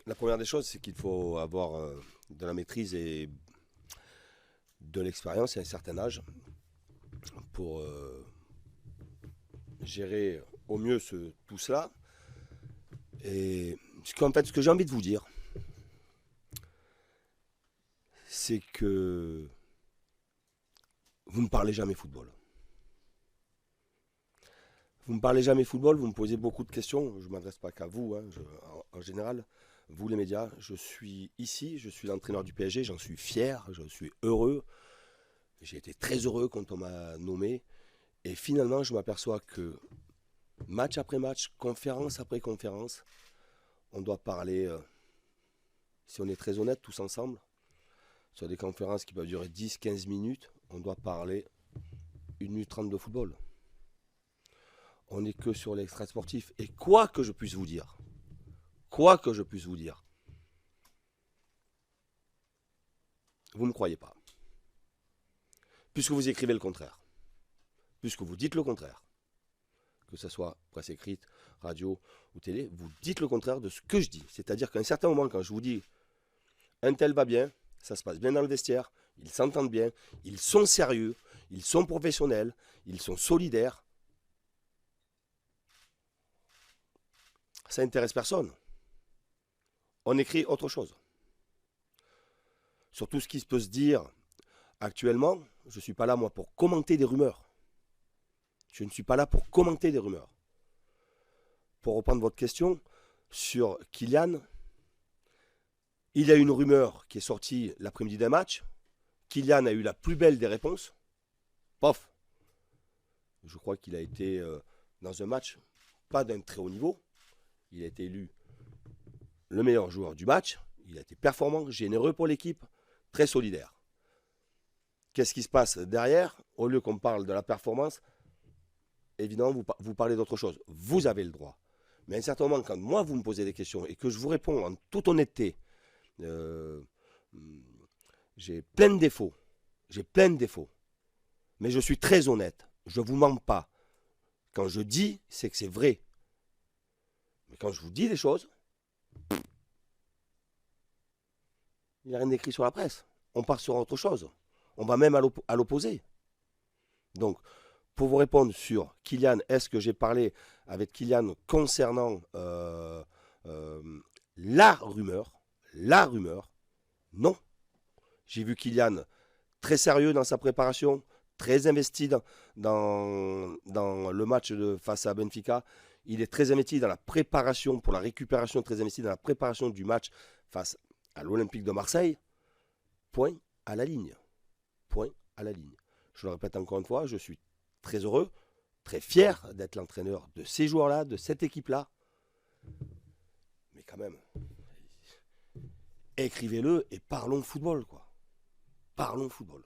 La première des choses, c'est qu'il faut avoir de la maîtrise et de l'expérience et un certain âge pour gérer au mieux tout cela. Et ce que j'ai envie de vous dire, c'est que vous ne parlez jamais football. Vous ne parlez jamais football, vous me posez beaucoup de questions. Je ne m'adresse pas qu'à vous, hein, en général. Vous, les médias, je suis ici, je suis l'entraîneur du PSG, j'en suis fier, je suis heureux. J'ai été très heureux quand on m'a nommé. Et finalement, je m'aperçois que match après match, conférence après conférence, on doit parler, si on est très honnête tous ensemble, sur des conférences qui peuvent durer 10-15 minutes, on doit parler 1 minute 30 de football. On n'est que sur l'extra sportif. Et quoi que je puisse vous dire, vous ne me croyez pas. Puisque vous écrivez le contraire. Puisque vous dites le contraire. Que ce soit presse écrite, radio ou télé, vous dites le contraire de ce que je dis. C'est-à-dire qu'à un certain moment, quand je vous dis un tel va bien, ça se passe bien dans le vestiaire, ils s'entendent bien, ils sont sérieux, ils sont professionnels, ils sont solidaires, ça n'intéresse personne. On écrit autre chose. Sur tout ce qui peut se dire actuellement, je ne suis pas là, moi, pour commenter des rumeurs. Je ne suis pas là pour commenter des rumeurs. Pour reprendre votre question sur Kylian, il y a une rumeur qui est sortie l'après-midi d'un match. Kylian a eu la plus belle des réponses. Pof. Je crois qu'il a été dans un match, pas d'un très haut niveau. Il a été élu le meilleur joueur du match. Il a été performant, généreux pour l'équipe, très solidaire. Qu'est-ce qui se passe derrière? Au lieu qu'on parle de la performance, évidemment, vous parlez d'autre chose. Vous avez le droit. Mais à un certain moment, quand moi, vous me posez des questions et que je vous réponds en toute honnêteté, j'ai plein de défauts. J'ai plein de défauts. Mais je suis très honnête. Je ne vous mens pas. Quand je dis, c'est que c'est vrai. Mais quand je vous dis des choses, il n'y a rien d'écrit sur la presse. On part sur autre chose. On va même à l'opposé. Donc, pour vous répondre sur Kylian, est-ce que j'ai parlé avec Kylian concernant la rumeur? Non. J'ai vu Kylian très sérieux dans sa préparation, très investi dans le match face à Benfica. Il est très investi dans la préparation pour la récupération, très investi dans la préparation du match face à l'Olympique de Marseille. Point à la ligne. Point à la ligne. Je le répète encore une fois, je suis très heureux, très fier d'être l'entraîneur de ces joueurs-là, de cette équipe-là. Mais quand même, écrivez-le et parlons football, quoi. Parlons football.